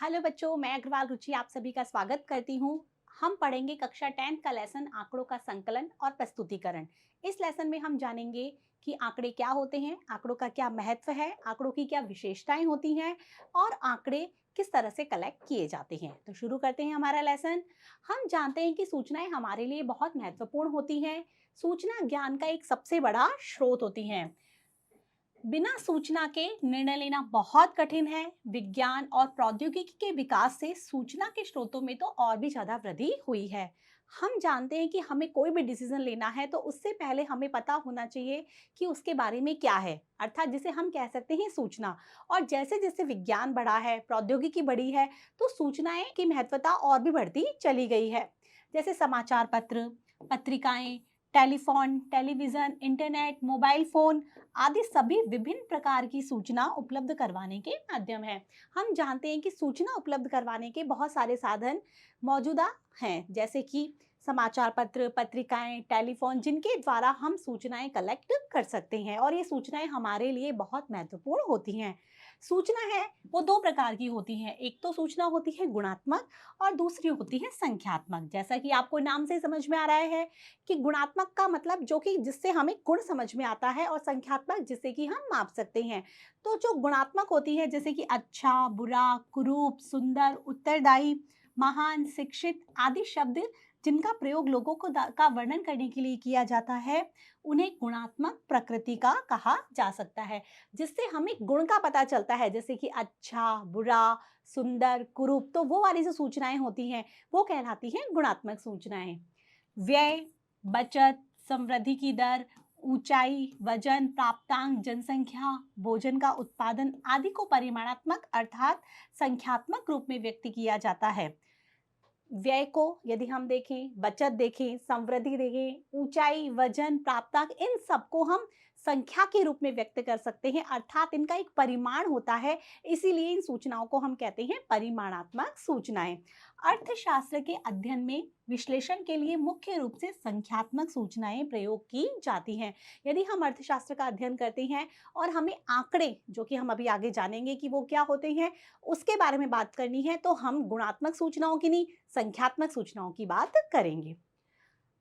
Hello बच्चों, मैं अग्रवाल रुचि आप सभी का स्वागत करती हूँ। हम पढ़ेंगे कक्षा 10 का लेसन आंकड़ों का संकलन और प्रस्तुतिकरण। इस लेसन में हम जानेंगे कि आंकड़े क्या होते हैं, आंकड़ों का क्या महत्व है, आंकड़ों की क्या विशेषताएं होती हैं और आंकड़े किस तरह से कलेक्ट किए जाते हैं। तो शुरू करते हैं हमारा लेसन। हम जानते हैं कि सूचनाएं हमारे लिए बहुत महत्वपूर्ण होती हैं। सूचना ज्ञान का एक सबसे बड़ा स्रोत होती हैं। बिना सूचना के निर्णय लेना बहुत कठिन है। विज्ञान और प्रौद्योगिकी के विकास से सूचना के स्रोतों में तो और भी ज्यादा वृद्धि हुई है। हम जानते हैं कि हमें कोई भी डिसीजन लेना है तो उससे पहले हमें पता होना चाहिए कि उसके बारे में क्या है, अर्थात जिसे हम कह सकते हैं सूचना। और जैसे जैसे विज्ञान बढ़ा है, प्रौद्योगिकी बढ़ी है, तो सूचनाएं की महत्वता और भी बढ़ती चली गई है। जैसे समाचार पत्र, पत्रिकाएं, telephone, television, internet, mobile phone आदि सभी विभिन्न प्रकार की सूचना उपलब्ध करवाने के माध्यम है। हम जानते हैं कि सूचना उपलब्ध करवाने के बहुत सारे साधन मौजूदा हैं, जैसे कि समाचार पत्र, पत्रिकाएं, टेलीफोन, जिनके द्वारा हम सूचनाएं कलेक्ट कर सकते हैं और ये सूचनाएं हमारे लिए बहुत महत्वपूर्ण होती हैं। सूचना है वो दो प्रकार की होती है, एक तो सूचना होती है गुणात्मक और दूसरी होती है संख्यात्मक। जैसा कि आपको नाम से समझ में आ रहा है कि गुणात्मक का मतलब जो कि जिससे हमें गुण समझ में आता है और संख्यात्मक जिससे कि हम माप सकते हैं। तो जो गुणात्मक होती है जैसे कि अच्छा, बुरा, कुरूप, सुंदर, उत्तरदायी, महान, शिक्षित आदि शब्द जिनका प्रयोग लोगों को का वर्णन करने के लिए किया जाता है, उन्हें गुणात्मक प्रकृति का कहा जा सकता है। जिससे हमें गुण का पता चलता है, जैसे कि अच्छा, बुरा, सुंदर, कुरूप, तो वो वाली जो सूचनाएं होती हैं वो कहलाती हैं गुणात्मक सूचनाएं। व्यय, बचत, समृद्धि की दर, ऊंचाई, वजन, प्राप्तांक, जनसंख्या, भोजन का उत्पादन आदि को परिमाणात्मक अर्थात संख्यात्मक रूप में व्यक्त किया जाता है। व्यय को यदि हम देखें, बचत देखें, समृद्धि देखें, ऊंचाई, वजन, प्राप्तांक, इन सबको हम संख्या के रूप में व्यक्त कर सकते हैं, अर्थात इनका एक परिमाण होता है। इसीलिए इन सूचनाओं को हम कहते हैं परिमाणात्मक सूचनाएं। अर्थशास्त्र के अध्ययन में विश्लेषण के लिए मुख्य रूप से संख्यात्मक सूचनाएं प्रयोग की जाती हैं। यदि हम अर्थशास्त्र का अध्ययन करते हैं और हमें आंकड़े, जो कि हम अभी आगे जानेंगे कि वो क्या होते हैं, उसके बारे में बात करनी है, तो हम गुणात्मक सूचनाओं की नहीं, संख्यात्मक सूचनाओं की बात करेंगे।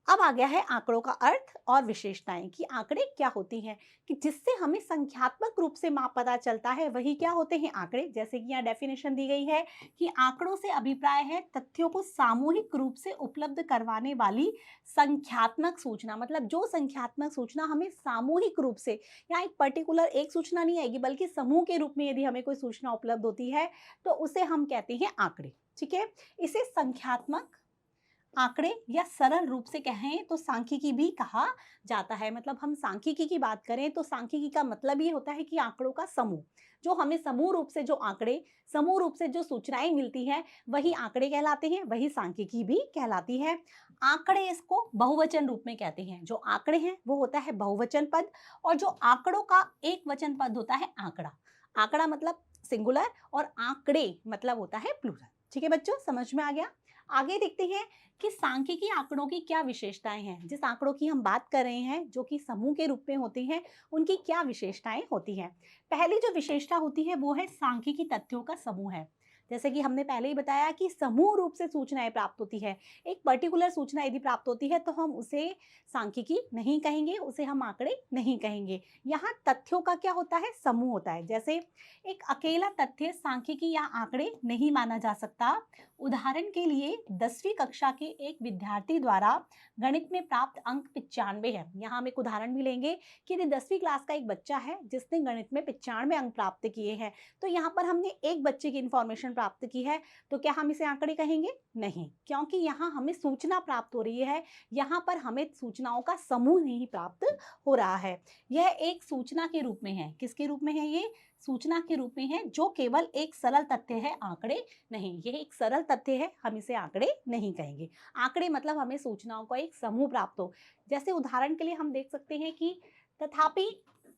अब आ गया है आंकड़ों का अर्थ और विशेषताएं कि आंकड़े क्या होती हैं, कि जिससे हमें संख्यात्मक रूप से माप पता चलता है, वही क्या होते हैं आंकड़े। जैसे कि यहाँ डेफिनेशन दी गई है कि आंकड़ों से अभिप्राय है तथ्यों को सामूहिक रूप से उपलब्ध करवाने वाली संख्यात्मक सूचना। मतलब जो संख्यात्मक सूचना हमें सामूहिक रूप से, यहाँ एक पर्टिकुलर एक सूचना नहीं आएगी बल्कि समूह के रूप में यदि हमें कोई सूचना उपलब्ध होती है तो उसे हम कहते हैं आंकड़े। ठीक है, इसे संख्यात्मक आंकड़े या सरल रूप से कहें तो सांख्यिकी भी कहा जाता है। मतलब हम सांख्यिकी की बात करें तो सांख्यिकी का मतलब ये होता है कि आंकड़ों का समूह, जो हमें समूह रूप से जो आंकड़े, समूह रूप से जो सूचनाएं मिलती हैं, वही आंकड़े कहलाते हैं, वही सांख्यिकी भी कहलाती है। आंकड़े इसको बहुवचन रूप में कहते हैं। जो आंकड़े हैं वो होता है बहुवचन पद और जो आंकड़ों का एक वचन पद होता है आंकड़ा। आंकड़ा मतलब सिंगुलर और आंकड़े मतलब होता है प्लूरल। ठीक है बच्चों, समझ में आ गया। आगे देखते हैं कि सांख्यिकी आंकड़ों की क्या विशेषताएं हैं। जिस आंकड़ों की हम बात कर रहे हैं जो कि समूह के रूप में होते हैं, उनकी क्या विशेषताएं होती हैं। पहली जो विशेषता होती है वो है सांख्यिकी तथ्यों का समूह है। जैसे कि हमने पहले ही बताया कि समूह रूप से सूचनाएं प्राप्त होती है। एक पर्टिकुलर सूचना यदि प्राप्त होती है तो हम उसे सांख्यिकी नहीं कहेंगे, उसे हम आंकड़े नहीं कहेंगे। यहाँ तथ्यों का क्या होता है, समूह होता है। जैसे एक अकेला तथ्य सांख्यिकी या आंकड़े नहीं माना जा सकता। उदाहरण के लिए 10वीं कक्षा के एक विद्यार्थी द्वारा गणित में प्राप्त अंक 95 है। यहाँ हम एक उदाहरण भी लेंगे कि यदि 10वीं क्लास का एक बच्चा है जिसने गणित में 95 अंक प्राप्त किए हैं, तो यहाँ पर हमने एक बच्चे की इंफॉर्मेशन प्राप्त की है, तो क्या हम इसे आंकड़े कहेंगे? नहीं, क्योंकि यहाँ हमें सूचना प्राप्त हो रही है। यहाँ पर हमें सूचनाओं का समूह नहीं प्राप्त हो रहा है। यह एक सूचना के रूप में है। किसके रूप में है? ये सूचना के रूप में है, जो केवल एक सरल तथ्य है, आंकड़े नहीं। यह एक सरल तथ्य है, हम इसे आंकड़े नहीं कहेंगे। आंकड़े मतलब हमें सूचनाओं का एक समूह प्राप्त हो। जैसे उदाहरण के लिए हम देख सकते हैं कि तथापि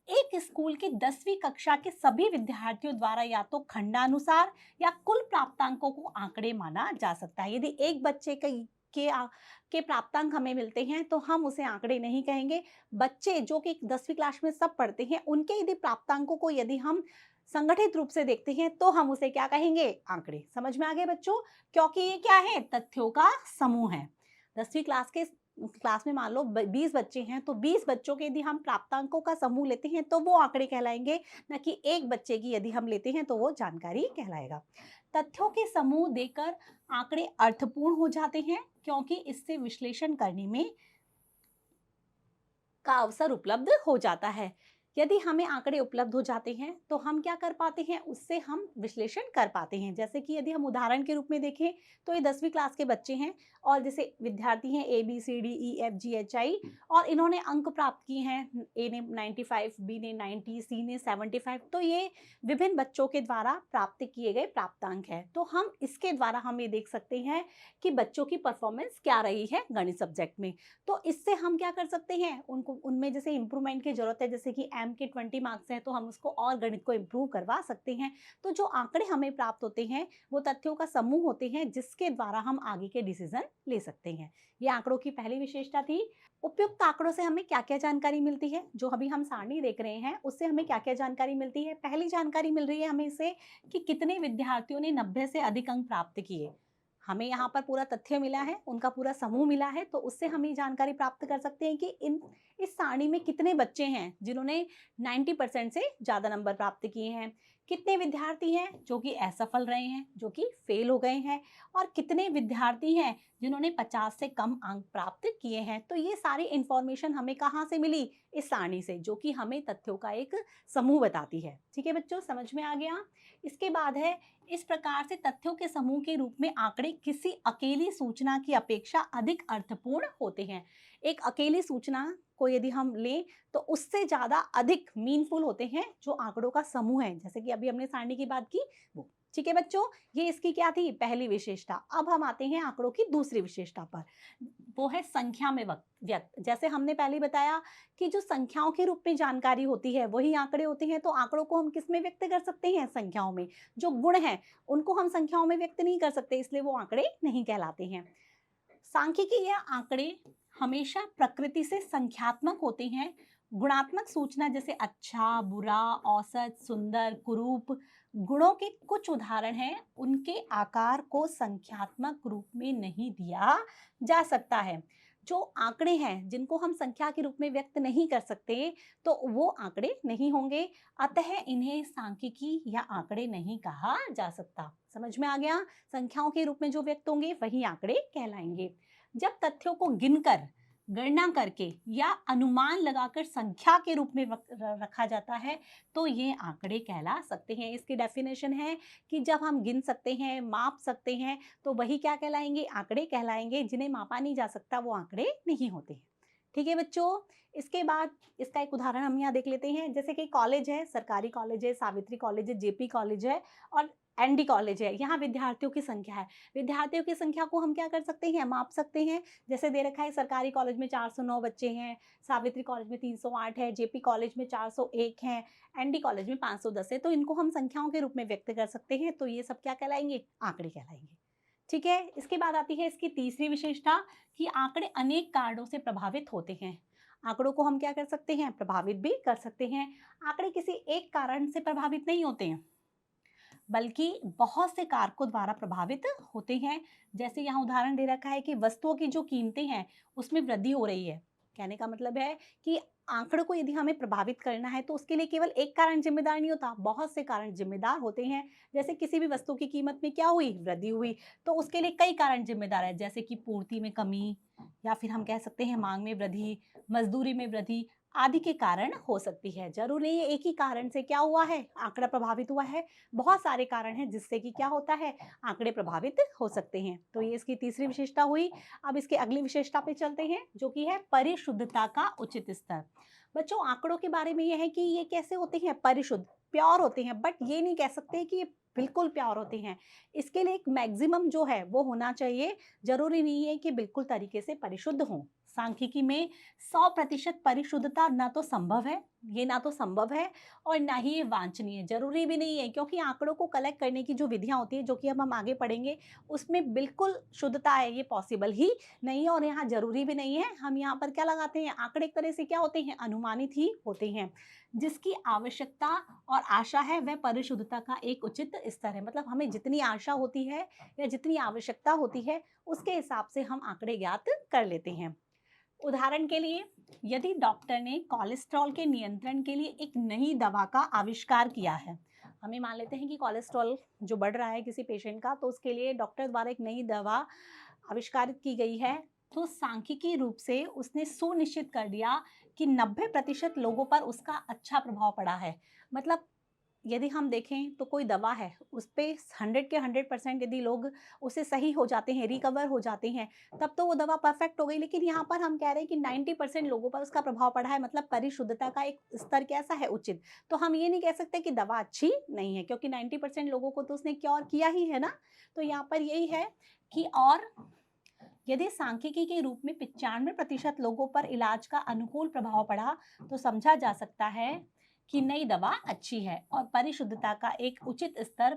एक स्कूल की 10वीं कक्षा के सभी विद्यार्थियों द्वारा या तो खंडानुसार या कुल प्राप्तांकों को आंकड़े माना जा सकता है। यदि एक बच्चे के प्राप्तांक हमें मिलते हैं तो हम उसे आंकड़े नहीं कहेंगे। बच्चे जो कि 10वीं क्लास में सब पढ़ते हैं, उनके यदि प्राप्तांकों को यदि हम संगठित रूप से देखते हैं तो हम उसे क्या कहेंगे? आंकड़े। समझ में आ गए बच्चों? क्योंकि ये क्या है? तथ्यों का समूह है। 10वीं क्लास में मान लो 20 बच्चे हैं, तो 20 बच्चों के यदि हम प्राप्तांकों का समूह लेते हैं तो वो आंकड़े कहलाएंगे, न कि एक बच्चे की यदि हम लेते हैं तो वो जानकारी कहलाएगा। तथ्यों के समूह देकर आंकड़े अर्थपूर्ण हो जाते हैं, क्योंकि इससे विश्लेषण करने में का अवसर उपलब्ध हो जाता है। यदि हमें आंकड़े उपलब्ध हो जाते हैं तो हम क्या कर पाते हैं? उससे हम विश्लेषण कर पाते हैं। जैसे कि यदि हम उदाहरण के रूप में देखें तो ये 10वीं क्लास के बच्चे हैं और जैसे विद्यार्थी हैं ABCDEFGHI, और इन्होंने अंक प्राप्त किए हैं। ए ने 95, बी ने 90, सी ने 75। तो ये विभिन्न बच्चों के द्वारा प्राप्त किए गए प्राप्तांक है। तो हम इसके द्वारा हम ये देख सकते हैं कि बच्चों की परफॉर्मेंस क्या रही है गणित सब्जेक्ट में। तो इससे हम क्या कर सकते हैं? उनको उनमें जैसे इम्प्रूवमेंट की जरूरत है, जैसे कि एम के 20 मार्क्स हैं तो हम उसको और गणित को इम्प्रूव करवा सकते हैं। तो जो आंकड़े हमें प्राप्त होते हैं वो तथ्यों का समूह होते हैं, जिसके द्वारा हम आगे के डिसीजन ले सकते हैं। ये आंकड़ों की पहली विशेषता थी। उपयुक्त आंकड़ों से हमें क्या क्या जानकारी मिलती है? जो अभी हम सारणी देख रहे हैं उससे हमें क्या क्या जानकारी मिलती है? पहली जानकारी मिल रही है हमें इससे कि कितने विद्यार्थियों ने 90 से अधिक अंक प्राप्त किए। हमें यहाँ पर पूरा तथ्य मिला है, उनका पूरा समूह मिला है, तो उससे हम ये जानकारी प्राप्त कर सकते हैं कि इस सारणी में कितने बच्चे हैं जिन्होंने 90% से ज़्यादा नंबर प्राप्त किए हैं, कितने विद्यार्थी हैं जो कि असफल रहे हैं, जो कि फेल हो गए हैं, और कितने विद्यार्थी हैं जिन्होंने 50 से कम अंक प्राप्त किए हैं। तो ये सारी इंफॉर्मेशन हमें कहाँ से मिली? इस सारणी से, जो कि हमें तथ्यों का एक समूह बताती है। ठीक है बच्चों, समझ में आ गया? इसके बाद है, इस प्रकार से तथ्यों के समूह के रूप में आंकड़े किसी अकेली सूचना की अपेक्षा अधिक अर्थपूर्ण होते हैं। एक अकेली सूचना को यदि हम लें तो उससे ज्यादा अधिक मीनफुल होते हैं जो आंकड़ों का समूह है, जैसे कि अभी हमने सारणी की बात की वो। ठीक है बच्चों, ये इसकी क्या थी? पहली विशेषता। अब हम आते हैं आंकड़ों की दूसरी विशेषता पर, वो है संख्या में व्यक्त। जैसे हमने पहले बताया कि जो संख्याओं के रूप में जानकारी होती है वही आंकड़े होते हैं, तो आंकड़ों को हम किस में व्यक्त कर सकते हैं? संख्याओं में। जो गुण हैं उनको हम संख्याओं में व्यक्त नहीं कर सकते, इसलिए वो आंकड़े नहीं कहलाते हैं। सांख्यिकी या आंकड़े हमेशा प्रकृति से संख्यात्मक होते हैं। गुणात्मक सूचना जैसे अच्छा, बुरा, औसत, सुंदर, कुरूप गुणों के कुछ उदाहरण हैं, उनके आकार को संख्यात्मक रूप में नहीं दिया जा सकता है। जो आंकड़े हैं जिनको हम संख्या के रूप में व्यक्त नहीं कर सकते तो वो आंकड़े नहीं होंगे, अतः इन्हें सांख्यिकी या आंकड़े नहीं कहा जा सकता। समझ में आ गया? संख्याओं के रूप में जो व्यक्त होंगे वही आंकड़े कहलाएंगे। जब तथ्यों को गिनकर, गणना करके या अनुमान लगाकर संख्या के रूप में रखा जाता है तो ये आंकड़े कहला सकते हैं। इसकी डेफिनेशन है कि जब हम गिन सकते हैं, माप सकते हैं, तो वही क्या कहलाएंगे? आंकड़े कहलाएंगे। जिन्हें मापा नहीं जा सकता वो आंकड़े नहीं होते हैं। ठीक है बच्चों, इसके बाद इसका एक उदाहरण हम यहाँ देख लेते हैं। जैसे कि कॉलेज है, सरकारी कॉलेज है, सावित्री कॉलेज है, जेपी कॉलेज है और एनडी कॉलेज है। यहाँ विद्यार्थियों की संख्या है। विद्यार्थियों की संख्या को हम क्या कर सकते हैं? माप सकते हैं। जैसे दे रखा है सरकारी कॉलेज में 409 बच्चे हैं, सावित्री कॉलेज में 308 है, जेपी कॉलेज में 401 हैं, एनडी कॉलेज में 510 है। तो इनको हम संख्याओं के रूप में व्यक्त कर सकते हैं। तो ये सब क्या कहलाएंगे? आंकड़े कहलाएंगे। ठीक है, इसके बाद आती है इसकी तीसरी विशेषता कि आंकड़े अनेक कारणों से प्रभावित होते हैं। आंकड़ों को हम क्या कर सकते हैं? प्रभावित भी कर सकते हैं। आंकड़े किसी एक कारण से प्रभावित नहीं होते हैं, बल्कि बहुत से कारकों द्वारा प्रभावित होते हैं। जैसे यहाँ उदाहरण दे रखा है कि वस्तुओं की जो कीमतें हैं उसमें वृद्धि हो रही है। कहने का मतलब है कि आंकड़ों को यदि हमें प्रभावित करना है तो उसके लिए केवल एक कारण जिम्मेदार नहीं होता, बहुत से कारण जिम्मेदार होते हैं। जैसे किसी भी वस्तु की कीमत में क्या हुई? वृद्धि हुई, तो उसके लिए कई कारण जिम्मेदार है, जैसे कि पूर्ति में कमी, या फिर हम कह सकते हैं मांग में वृद्धि, मजदूरी में वृद्धि आदि के कारण हो सकती है। जरूर नहीं है एक ही कारण से क्या हुआ है? आंकड़ा प्रभावित हुआ है। बहुत सारे कारण हैं जिससे कि क्या होता है? आंकड़े प्रभावित हो सकते हैं। तो ये इसकी तीसरी विशेषता हुई। अब इसके अगली विशेषता पे चलते हैं, जो कि है परिशुद्धता का उचित स्तर। बच्चों, आंकड़ों के बारे में यह है कि ये कैसे होते हैं? परिशुद्ध, प्योर होते हैं, बट ये नहीं कह सकते कि ये बिल्कुल प्योर होते हैं। इसके लिए एक मैक्सिमम जो है वो होना चाहिए। जरूरी नहीं है कि बिल्कुल तरीके से परिशुद्ध हों। सांख्यिकी में 100% परिशुद्धता ना तो संभव है और ना ही ये वांछनीय है, जरूरी भी नहीं है, क्योंकि आंकड़ों को कलेक्ट करने की जो विधियां होती है, जो कि अब हम आगे पढ़ेंगे, उसमें बिल्कुल शुद्धता है, ये पॉसिबल ही नहीं है और यहाँ जरूरी भी नहीं है। हम यहाँ पर क्या लगाते हैं, आंकड़े एक तरह से क्या होते हैं, अनुमानित ही होते हैं। जिसकी आवश्यकता और आशा है वह परिशुद्धता का एक उचित स्तर है, मतलब हमें जितनी आशा होती है या जितनी आवश्यकता होती है उसके हिसाब से हम आंकड़े ज्ञात कर लेते हैं। उदाहरण के लिए, यदि डॉक्टर ने कोलेस्ट्रॉल के नियंत्रण के लिए एक नई दवा का आविष्कार किया है, हमें मान लेते हैं कि कोलेस्ट्रॉल जो बढ़ रहा है किसी पेशेंट का, तो उसके लिए डॉक्टर द्वारा एक नई दवा आविष्कारित की गई है, तो सांख्यिकी रूप से उसने सुनिश्चित कर दिया कि 90% लोगों पर उसका अच्छा प्रभाव पड़ा है। मतलब यदि हम देखें तो कोई दवा है, उस पे 100 के 100% यदि लोग उससे सही हो जाते हैं, रिकवर हो जाते हैं, तब तो वो दवा परफेक्ट हो गई। लेकिन यहाँ पर हम कह रहे हैं कि 90% लोगों पर उसका प्रभाव पड़ा है, मतलब परिशुद्धता का एक स्तर कैसा है, उचित। तो हम ये नहीं कह सकते कि दवा अच्छी नहीं है, क्योंकि 90% लोगों को तो उसने क्योर किया ही है ना। तो यहाँ पर यही है कि और यदि सांख्यिकी के रूप में 95% लोगों पर इलाज का अनुकूल प्रभाव पड़ा, तो समझा जा सकता है कि नई दवा अच्छी है और परिशुद्धता का एक उचित स्तर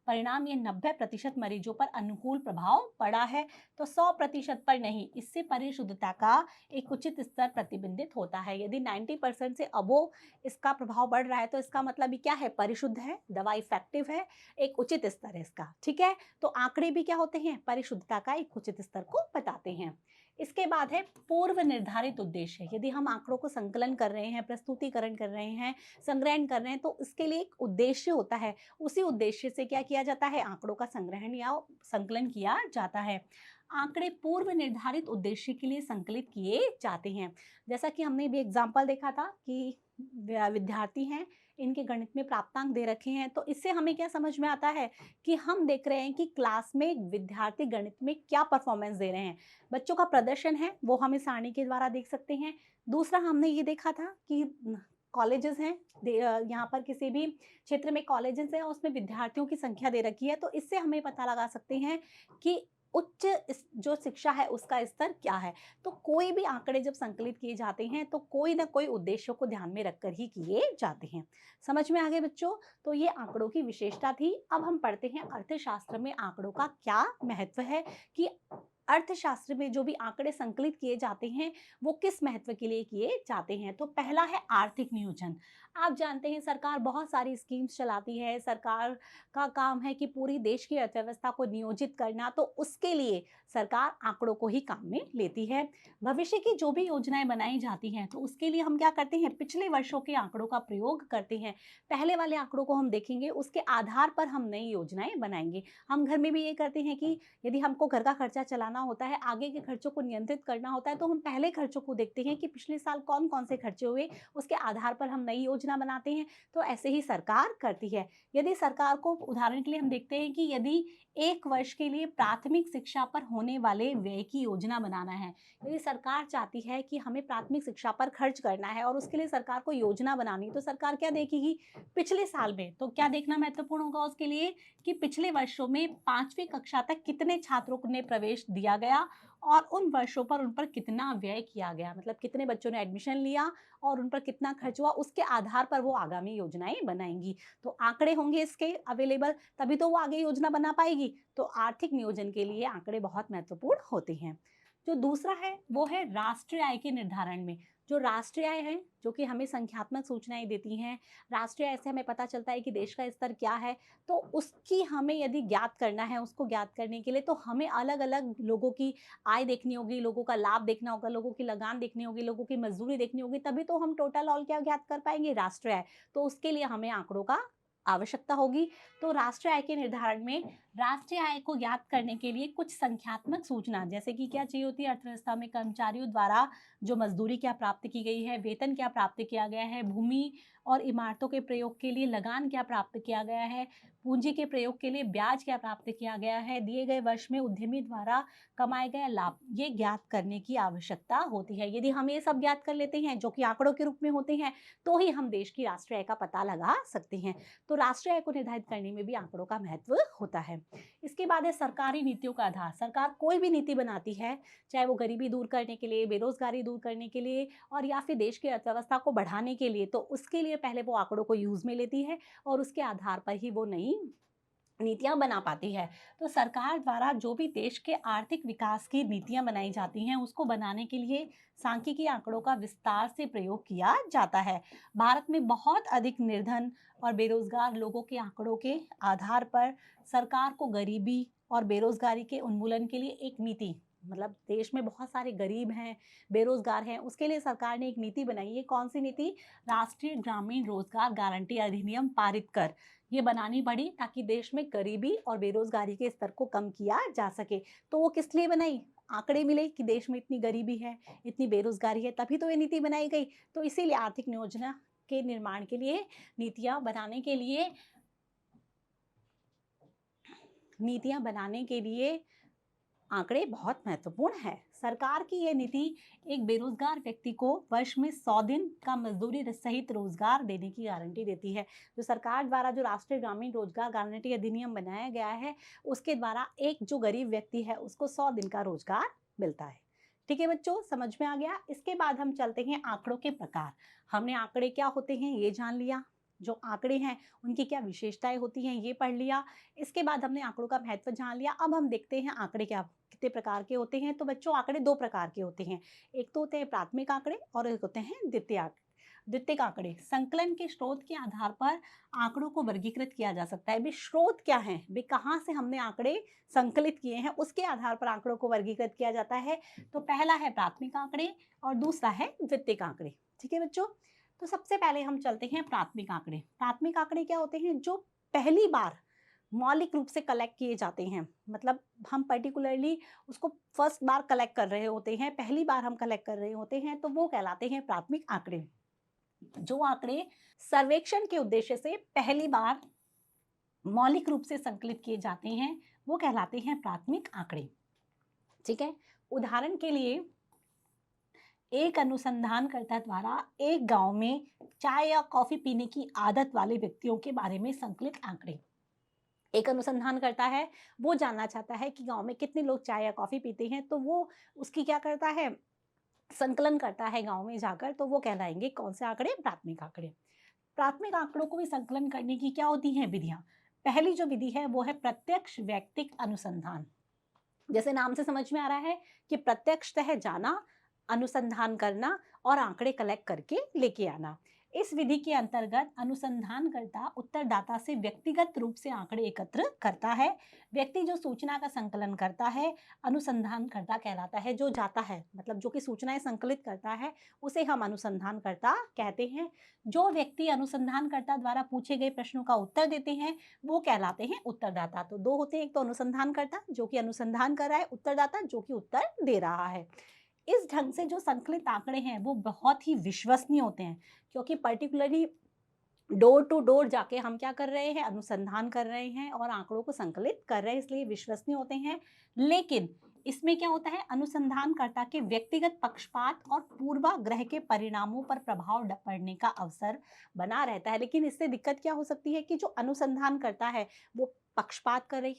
परिणाम ये 90% मरीजों पर अनुकूल प्रभाव पड़ा है, तो 100% पर नहीं। इससे परिशुद्धता का एक उचित स्तर प्रतिबिंबित होता है। यदि 90% से अबो इसका प्रभाव बढ़ रहा है, तो इसका मतलब ये क्या है, परिशुद्ध है, दवा इफेक्टिव है, एक उचित स्तर है इसका। ठीक है, तो आंकड़े भी क्या होते हैं, परिशुद्धता का एक उचित स्तर को बताते हैं। इसके बाद है पूर्व निर्धारित उद्देश्य। यदि हम आंकड़ों को संकलन कर रहे हैं, प्रस्तुतिकरण कर रहे हैं, संग्रहण कर रहे हैं, तो इसके लिए एक उद्देश्य होता है। उसी उद्देश्य से क्या किया जाता है, आंकड़ों का संग्रहण या संकलन किया जाता है। आंकड़े पूर्व निर्धारित उद्देश्य के लिए संकलित किए जाते हैं। जैसा कि हमने भी एग्जाम्पल देखा था कि विद्यार्थी हैं, इनके गणित में प्राप्तांक दे रखे हैं, तो इससे हमें क्या समझ में आता है कि हम देख रहे हैं कि क्लास में विद्यार्थी गणित में क्या परफॉर्मेंस दे रहे हैं, बच्चों का प्रदर्शन है वो हम इस सारणी के द्वारा देख सकते हैं। दूसरा हमने ये देखा था कि कॉलेजेस हैं, यहाँ पर किसी भी क्षेत्र में कॉलेजेस हैं, उसमें विद्यार्थियों की संख्या दे रखी है, तो इससे हमें पता लगा सकते हैं कि उच्च जो शिक्षा है उसका स्तर क्या है। तो कोई भी आंकड़े जब संकलित किए जाते हैं तो कोई ना कोई उद्देश्यों को ध्यान में रखकर ही किए जाते हैं। समझ में आ गए बच्चों, तो ये आंकड़ों की विशेषता थी। अब हम पढ़ते हैं अर्थशास्त्र में आंकड़ों का क्या महत्व है, कि अर्थशास्त्र में जो भी आंकड़े संकलित किए जाते हैं वो किस महत्व के लिए किए जाते हैं। तो पहला है आर्थिक नियोजन। आप जानते हैं सरकार बहुत सारी स्कीम्स चलाती है, सरकार का काम है कि पूरी देश की अर्थव्यवस्था को नियोजित करना, तो उसके लिए सरकार आंकड़ों को ही काम में लेती है। भविष्य की जो भी योजनाएं बनाई जाती हैं तो उसके लिए हम क्या करते हैं, पिछले वर्षों के आंकड़ों का प्रयोग करते हैं। पहले वाले आंकड़ों को हम देखेंगे, उसके आधार पर हम नई योजनाएं बनाएंगे। हम घर में भी ये करते हैं कि यदि हमको घर का खर्चा चलाना होता है, आगे के खर्चों को नियंत्रित करना होता है, तो हम पहले खर्चों को देखते हैं कि पिछले साल कौन कौन से खर्चे हुए, उसके आधार पर हम नई योजना बनाते हैं। तो ऐसे ही सरकार करती है। यदि सरकार को, उदाहरण के लिए हम देखते हैं कि यदि एक वर्ष के लिए प्राथमिक शिक्षा पर होने वाले व्यय की योजना बनाना है, यदि सरकार चाहती है कि हमें प्राथमिक शिक्षा पर खर्च करना है और उसके लिए सरकार को योजना बनानी, तो सरकार क्या देखेगी, पिछले साल में। तो क्या देखना महत्वपूर्ण होगा उसके लिए कि पिछले वर्षों में 5वीं कक्षा तक कितने छात्रों ने प्रवेश दिया गया और उन वर्षों पर उन पर कितना व्यय किया गया, मतलब कितने बच्चों ने एडमिशन लिया और उन पर कितना खर्च हुआ, उसके आधार पर वो आगामी योजनाएं बनाएंगी। तो आंकड़े होंगे इसके अवेलेबल, तभी तो वो आगे योजना बना पाएगी। तो आर्थिक नियोजन के लिए आंकड़े बहुत महत्वपूर्ण होते हैं। जो दूसरा है वो है राष्ट्रीय आय के निर्धारण में। जो राष्ट्रीय आय है, जो कि हमें संख्यात्मक सूचनाएं देती हैं, राष्ट्रीय आय से हमें पता चलता है कि देश का स्तर क्या है। तो उसकी हमें यदि ज्ञात करना है, उसको ज्ञात करने के लिए तो हमें अलग अलग लोगों की आय देखनी होगी, लोगों का लाभ देखना होगा, लोगों की लगान देखनी होगी, लोगों की मजदूरी देखनी होगी, तभी तो हम टोटल ऑल क्या ज्ञात कर पाएंगे, राष्ट्रीय आय। तो उसके लिए हमें आंकड़ों का आवश्यकता होगी। तो राष्ट्रीय आय के निर्धारण में राष्ट्रीय आय को ज्ञात करने के लिए कुछ संख्यात्मक सूचना, जैसे कि क्या चाहिए होती है, अर्थव्यवस्था में कर्मचारियों द्वारा जो मजदूरी क्या प्राप्त की गई है, वेतन क्या प्राप्त किया गया है, भूमि और इमारतों के प्रयोग के लिए लगान क्या प्राप्त किया गया है, पूंजी के प्रयोग के लिए ब्याज क्या प्राप्त किया गया है, दिए गए वर्ष में उद्यमी द्वारा कमाए गए लाभ, ये ज्ञात करने की आवश्यकता होती है। यदि हम ये सब ज्ञात कर लेते हैं जो कि आंकड़ों के रूप में होते हैं, तो ही हम देश की राष्ट्रीय आय का पता लगा सकते हैं। तो राष्ट्रीय आय को निर्धारित करने में भी आंकड़ों का महत्व होता है। इसके उसके बाद है सरकारी नीतियों का आधार। सरकार कोई भी नीति बनाती है, चाहे वो गरीबी दूर करने के लिए, बेरोजगारी दूर करने के लिए और या फिर देश की अर्थव्यवस्था को बढ़ाने के लिए, तो उसके लिए पहले वो आंकड़ों को यूज में लेती है और उसके आधार पर ही वो नई नीतियां बना पाती है। तो सरकार द्वारा जो भी देश के आर्थिक विकास की नीतियां बनाई जाती हैं, उसको बनाने के लिए सांख्यिकी आंकड़ों का विस्तार से प्रयोग किया जाता है। भारत में बहुत अधिक निर्धन और बेरोजगार लोगों के आंकड़ों के आधार पर सरकार को गरीबी और बेरोजगारी के उन्मूलन के लिए एक नीति, मतलब देश में बहुत सारे गरीब हैं, बेरोजगार हैं, उसके लिए सरकार ने एक नीति बनाई है। कौन सी नीति? राष्ट्रीय ग्रामीण रोजगार गारंटी अधिनियम पारित कर ये बनानी पड़ी ताकि देश में गरीबी और बेरोजगारी के स्तर को कम किया जा सके। तो वो किस लिए बनाई? आंकड़े मिले कि देश में इतनी गरीबी है, इतनी बेरोजगारी है, तभी तो ये नीति बनाई गई। तो इसीलिए आर्थिक योजना के निर्माण के लिए, नीतियां बनाने के लिए आंकड़े बहुत महत्वपूर्ण है। सरकार की यह नीति एक बेरोजगार व्यक्ति को वर्ष में 100 दिन का मजदूरी सहित रोजगार देने की गारंटी देती है। जो सरकार द्वारा जो राष्ट्रीय ग्रामीण रोजगार गारंटी अधिनियम बनाया गया है, उसके द्वारा एक जो गरीब व्यक्ति है उसको 100 दिन का रोजगार मिलता है। ठीक है बच्चों, समझ में आ गया। इसके बाद हम चलते हैं आंकड़ों के प्रकार। हमने आंकड़े क्या होते हैं ये जान लिया, जो आंकड़े हैं उनकी क्या विशेषताएं होती हैं ये पढ़ लिया। इसके बाद हमने आंकड़ों का महत्व जान लिया। अब हम देखते हैं आंकड़े क्या कितने प्रकार के होते हैं। तो बच्चों आंकड़े दो प्रकार के होते हैं, एक तो होते हैं प्राथमिक आंकड़े और एक होते हैं द्वितीयक आंकड़े। संकलन के स्रोत के आधार पर आंकड़ों को वर्गीकृत किया जा सकता है। भी स्रोत क्या है, भी कहाँ से हमने आंकड़े संकलित किए हैं, उसके आधार पर आंकड़ों को वर्गीकृत किया जाता है। तो पहला है प्राथमिक आंकड़े और दूसरा है द्वितीयक आंकड़े। ठीक है बच्चों, तो सबसे पहले हम चलते हैं प्राथमिक आंकड़े। प्राथमिक आंकड़े क्या होते हैं? जो पहली बार मौलिक रूप से कलेक्ट किए जाते हैं, मतलब हम पर्टिकुलरली उसको फर्स्ट बार कलेक्ट कर रहे होते हैं, पहली बार हम कलेक्ट कर रहे होते हैं, तो वो कहलाते हैं प्राथमिक आंकड़े। जो आंकड़े सर्वेक्षण के उद्देश्य से पहली बार मौलिक रूप से संकलित किए जाते हैं, वो कहलाते हैं प्राथमिक आंकड़े। ठीक है, उदाहरण के लिए एक अनुसंधानकर्ता द्वारा एक गांव में चाय या कॉफी पीने की आदत वाले व्यक्तियों के बारे में संकलित आंकड़े। एक अनुसंधान करता है, वो जानना चाहता है कि गांव में कितने लोग चाय या कॉफी पीते हैं, तो वो उसकी क्या करता है, संकलन करता है गांव में जाकर। तो वो कहलाएंगे कौन से आंकड़े? प्राथमिक आंकड़े। प्राथमिक आंकड़ों को भी संकलन करने की क्या होती हैं विधियां? पहली जो विधि है वो है प्रत्यक्ष वैयक्तिक अनुसंधान। जैसे नाम से समझ में आ रहा है कि प्रत्यक्षतः जाना, अनुसंधान करना और आंकड़े कलेक्ट करके लेके आना। इस विधि के अंतर्गत अनुसंधानकर्ता उत्तरदाता से व्यक्तिगत रूप से आंकड़े एकत्र करता है। व्यक्ति जो सूचना का संकलन करता है अनुसंधानकर्ता कहलाता है। जो जाता है, मतलब जो कि सूचनाएं संकलित करता है, उसे हम अनुसंधानकर्ता कहते हैं। जो व्यक्ति अनुसंधानकर्ता द्वारा पूछे गए प्रश्नों का उत्तर देते हैं, वो कहलाते हैं उत्तरदाता। तो दो होते हैं, एक तो अनुसंधानकर्ता जो कि अनुसंधान कर रहा है, उत्तरदाता जो कि उत्तर दे रहा है। इस ढंग से जो संकलित आंकड़े हैं वो बहुत ही विश्वसनीय होते हैं, क्योंकि पर्टिकुलरली डोर टू डोर जाके हम क्या कर रहे हैं, अनुसंधान कर रहे हैं और आंकड़ों को संकलित कर रहे हैं, इसलिए विश्वसनीय होते हैं। लेकिन इसमें क्या होता है, अनुसंधानकर्ता के व्यक्तिगत पक्षपात और पूर्वाग्रह के परिणामों पर प्रभाव पड़ने का अवसर बना रहता है। लेकिन इससे दिक्कत क्या हो सकती है कि जो अनुसंधान करता है वो पक्षपात करे,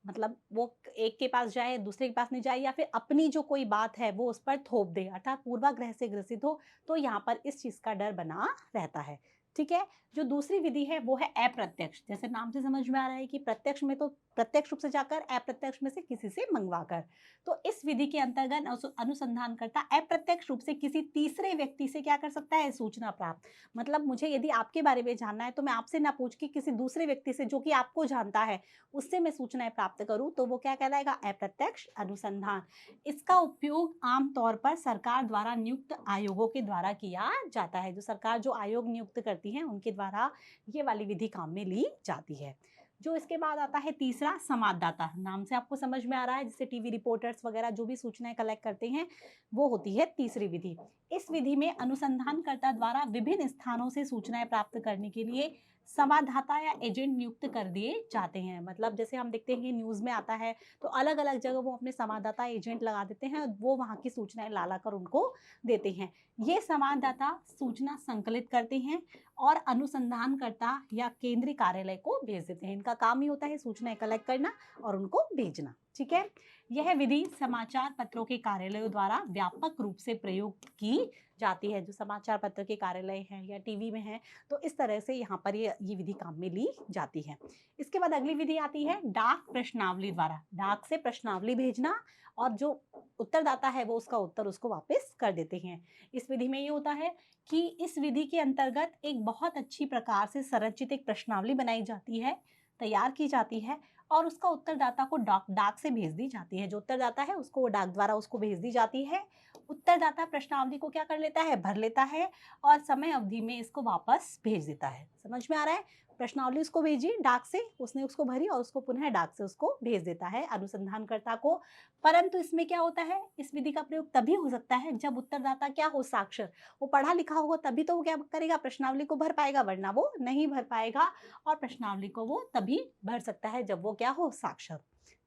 मतलब वो एक के पास जाए दूसरे के पास नहीं जाए, या फिर अपनी जो कोई बात है वो उस पर थोप दे, अर्थात पूर्वाग्रह से ग्रसित हो। तो यहाँ पर इस चीज का डर बना रहता है। ठीक है, जो दूसरी विधि है वो है अप्रत्यक्ष। जैसे नाम से समझ में आ रहा है कि प्रत्यक्ष में तो प्रत्यक्ष रूप से जाकर, अप्रत्यक्ष में से किसी से मंगवाकर। तो इस विधि के अंतर्गत अनुसंधानकर्ता अप्रत्यक्ष रूप से किसी तीसरे व्यक्ति से क्या कर सकता है, सूचना प्राप्त। मतलब मुझे यदि आपके बारे में जानना है तो मैं आपसे ना पूछ के किसी दूसरे व्यक्ति से जो कि आपको जानता है उससे मैं सूचनाएं प्राप्त करूं, तो वो क्या कहलाएगा, अप्रत्यक्ष अनुसंधान। इसका उपयोग आमतौर पर सरकार द्वारा नियुक्त आयोगों के द्वारा किया जाता है। जो सरकार जो आयोग नियुक्त करती है उनके द्वारा ये वाली विधि काम में ली जाती है। जो इसके बाद आता है तीसरा, संवाददाता। नाम से आपको समझ में आ रहा है, जैसे टीवी रिपोर्टर्स वगैरह जो भी सूचनाएं कलेक्ट करते हैं, वो होती है तीसरी विधि। इस विधि में अनुसंधानकर्ता द्वारा विभिन्न स्थानों से सूचनाएं प्राप्त करने के लिए संवाददाता या एजेंट नियुक्त कर दिए जाते हैं। मतलब जैसे हम देखते हैं कि न्यूज़ में आता है तो अलग-अलग जगह वो अपने संवाददाता एजेंट लगा देते हैं, वो वहाँ की सूचनाएँ ला-ला कर उनको देते हैं। ये संवाददाता सूचना संकलित करते हैं और अनुसंधानकर्ता या केंद्रीय कार्यालय को भेज देते हैं। इनका काम ही होता है सूचनाएँ कलेक्ट करना और उनको भेजना। ठीक है? यह विधि समाचार पत्रों के कार्यालयों द्वारा व्यापक रूप से प्रयोग की जाती है। जो समाचार पत्र के कार्यालय हैं या टीवी में हैं, तो इस तरह से यहाँ पर ये विधि काम में ली जाती है। इसके बाद अगली विधि आती है डाक प्रश्नावली द्वारा। डाक से प्रश्नावली भेजना और जो उत्तरदाता है वो उसका उत्तर उसको वापस कर देते हैं। इस विधि में ये होता है कि इस विधि के अंतर्गत एक बहुत अच्छी प्रकार से संरचित एक प्रश्नावली बनाई जाती है, तैयार की जाती है और उसका उत्तरदाता को डाक से भेज दी जाती है। जो उत्तरदाता है उसको वो डाक द्वारा उसको भेज दी जाती है। उत्तरदाता प्रश्नावली को क्या कर लेता है, भर लेता है और समय अवधि में इसको वापस भेज देता है। समझ में आ रहा है? प्रश्नावली उसको भेजी डाक से, उसने उसको भरी और उसको पुनः डाक से उसको भेज देता है अनुसंधानकर्ता को। परंतु इसमें क्या होता है, इस विधि का प्रयोग तभी हो सकता है जब उत्तरदाता क्या हो, साक्षर, वो पढ़ा लिखा होगा, तभी तो वो क्या करेगा, प्रश्नावली को भर पाएगा, वरना वो नहीं भर पाएगा। और प्रश्नावली को वो तभी भर सकता है जब वो क्या हो, साक्षर।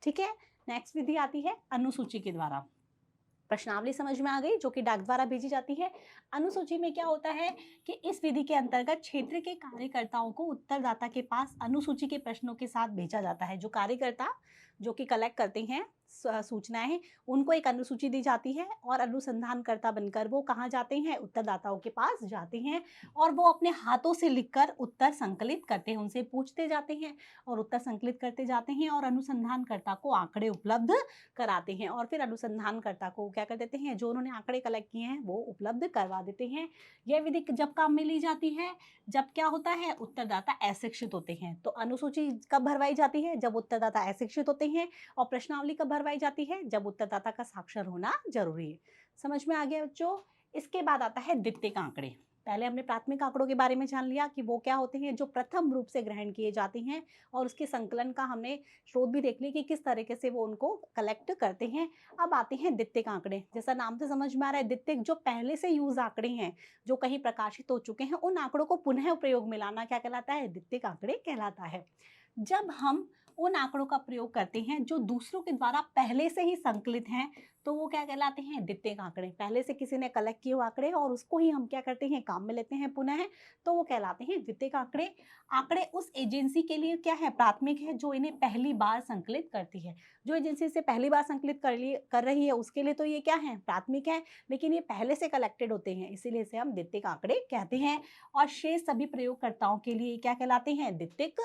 ठीक है। नेक्स्ट विधि आती है अनुसूची के द्वारा। प्रश्नावली समझ में आ गई, जो कि डाक द्वारा भेजी जाती है। अनुसूची में क्या होता है कि इस विधि के अंतर्गत क्षेत्र के कार्यकर्ताओं को उत्तरदाता के पास अनुसूची के प्रश्नों के साथ भेजा जाता है। जो कार्यकर्ता जो कि कलेक्ट करते हैं सूचनाएं, उनको एक अनुसूची दी जाती है और अनुसंधानकर्ता बनकर वो कहाँ जाते हैं, उत्तरदाताओं के पास जाते हैं और वो अपने हाथों से लिखकर उत्तर संकलित करते हैं, उनसे पूछते जाते हैं और उत्तर संकलित करते जाते हैं और अनुसंधानकर्ता को आंकड़े उपलब्ध कराते हैं और फिर अनुसंधानकर्ता को क्या कर देते हैं, जो उन्होंने आंकड़े कलेक्ट किए हैं वो उपलब्ध करवा देते हैं। यह विधि जब काम में ली जाती है जब क्या होता है, उत्तरदाता अशिक्षित होते हैं। तो अनुसूची कब भरवाई जाती है, जब उत्तरदाता अशिक्षित होते हैं। और प्रश्नावली कब भरवाई जाती है, जब उत्तरदाता का साक्षर होना जरूरी है। समझ में आ गया बच्चों। इसके बाद आता है द्वितीयक आंकड़े। पहले हमने प्राथमिक आंकड़ों के बारे में जान लिया कि वो क्या होते हैं, जो प्रथम रूप से ग्रहण किए जाते हैं और उसके संकलन का हमने स्रोत भी देख लिया कि किस तरीके से वो उनको कलेक्ट करते हैं। अब आते हैं द्वितीयक आंकड़े। जैसा नाम से समझ में आ रहा है, द्वितीयक जो पहले से यूज आंकड़े हैं, जो कहीं प्रकाशित हो चुके हैं, उन आंकड़ों को पुनः प्रयोग में लाना क्या कहलाता है, द्वितीयक आंकड़े कहलाता है। जब हम उन आंकड़ों का प्रयोग करते हैं जो दूसरों के द्वारा पहले से ही संकलित हैं, तो वो क्या कहलाते हैं, द्वितीयक आंकड़े। पहले से किसी ने कलेक्ट किए हुए आंकड़े और उसको ही हम क्या करते हैं, काम में लेते हैं पुनः, तो वो कहलाते हैं द्वितीयक आंकड़े। आंकड़े उस एजेंसी के लिए क्या है, प्राथमिक है, जो इन्हें पहली बार संकलित करती है। जो एजेंसी से पहली बार संकलित कर रही है उसके लिए तो ये क्या है, प्राथमिक है, लेकिन ये पहले से कलेक्टेड होते हैं, इसीलिए इसे हम द्वितीयक आंकड़े कहते हैं। और शेष सभी प्रयोगकर्ताओं के लिए क्या कहलाते हैं, द्वितीयक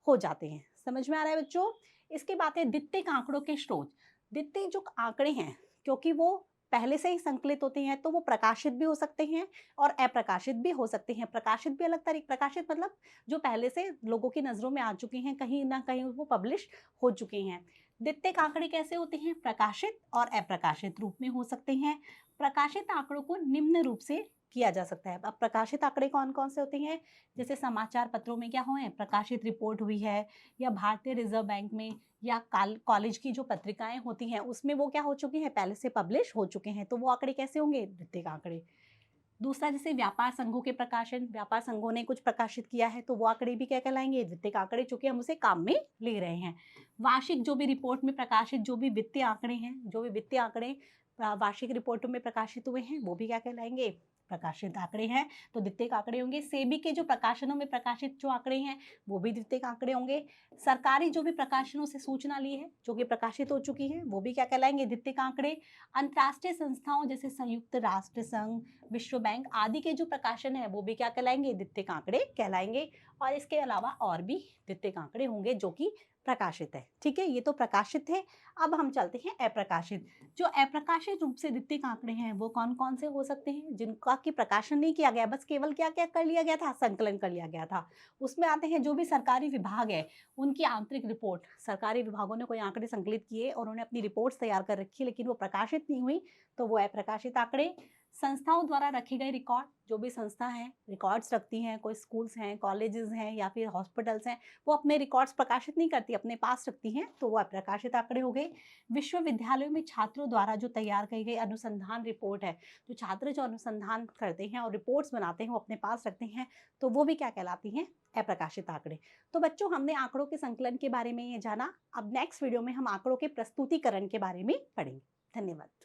हो जाते हैं। समझ में आ रहा है बच्चों। इसके बाद है द्वितीयक आंकड़ों के स्रोत। द्वितीयक जो आंकड़े हैं, क्योंकि वो पहले से ही संकलित होते हैं, तो वो प्रकाशित भी हो सकते हैं और अप्रकाशित भी हो सकते हैं। प्रकाशित भी अलग तरीके, प्रकाशित मतलब जो पहले से लोगों की नजरों में आ चुके हैं, कहीं ना कहीं वो पब्लिश हो चुके हैं। द्वितीयक आंकड़े कैसे होते हैं, प्रकाशित और अप्रकाशित रूप में हो सकते हैं। प्रकाशित आंकड़ों को निम्न रूप से किया जा सकता है। अब प्रकाशित आंकड़े कौन कौन से होते हैं, जैसे समाचार पत्रों में क्या हुए, प्रकाशित रिपोर्ट हुई है, या भारतीय रिजर्व बैंक में, या कॉलेज की जो पत्रिकाएं होती हैं उसमें वो क्या हो चुकी हैं, पहले से पब्लिश हो चुके हैं, तो वो आंकड़े कैसे होंगे, द्वितीयक आंकड़े। दूसरा, जैसे व्यापार संघों के प्रकाशन, व्यापार संघों ने कुछ प्रकाशित किया है, तो वो आंकड़े भी क्या कहलाएंगे, द्वितीयक आंकड़े, चूंकि हम उसे काम में ले रहे हैं। वार्षिक जो भी रिपोर्ट में प्रकाशित जो भी वित्तीय आंकड़े हैं, जो भी वित्तीय आंकड़े वार्षिक रिपोर्टों में प्रकाशित हुए हैं, वो भी क्या कहलाएंगे, प्रकाशित आंकड़े हैं, तो द्वितीयक आंकड़े होंगे। सेबी के जो प्रकाशनों में प्रकाशित जो आंकड़े हैं वो भी द्वितीयक आंकड़े होंगे। सरकारी जो भी प्रकाशनों से सूचना ली है जो कि प्रकाशित हो चुकी है, वो भी क्या कहलाएंगे, द्वितीयक आंकड़े। अंतर्राष्ट्रीय संस्थाओं जैसे संयुक्त राष्ट्र संघ, विश्व बैंक आदि के जो प्रकाशन है वो भी क्या कहलाएंगे, द्वितीयक आंकड़े कहलाएंगे। और इसके अलावा और भी द्वितीयक आंकड़े होंगे जो कि प्रकाशित है। ठीक है, ये तो प्रकाशित है। अब हम चलते हैं अप्रकाशित। जो अप्रकाशित रूप से द्वितीयक आंकड़े हैं वो कौन कौन से हो सकते हैं, जिनका कि प्रकाशन नहीं किया गया, बस केवल क्या क्या कर लिया गया था, संकलन कर लिया गया था। उसमें आते हैं जो भी सरकारी विभाग है उनकी आंतरिक रिपोर्ट, सरकारी विभागों ने कोई आंकड़े संकलित किए और उन्होंने अपनी रिपोर्ट्स तैयार कर रखी लेकिन वो प्रकाशित नहीं हुई, तो वो अप्रकाशित आंकड़े। संस्थाओं द्वारा रखे गए रिकॉर्ड, जो भी संस्था है रिकॉर्ड्स रखती हैं, कोई स्कूल्स हैं, कॉलेजेस हैं या फिर हॉस्पिटल्स हैं, वो अपने रिकॉर्ड्स प्रकाशित नहीं करती, अपने पास रखती हैं, तो वो अप्रकाशित आंकड़े हो गए। विश्वविद्यालयों में छात्रों द्वारा जो तैयार की गई अनुसंधान रिपोर्ट है, जो छात्र जो अनुसंधान करते हैं और रिपोर्ट्स बनाते हैं, वो अपने पास रखते हैं, तो वो भी क्या कहलाती हैं? अप्रकाशित आंकड़े। तो बच्चों, हमने आंकड़ों के संकलन के बारे में ये जाना। अब नेक्स्ट वीडियो में हम आंकड़ों के प्रस्तुतिकरण के बारे में पढ़ेंगे। धन्यवाद।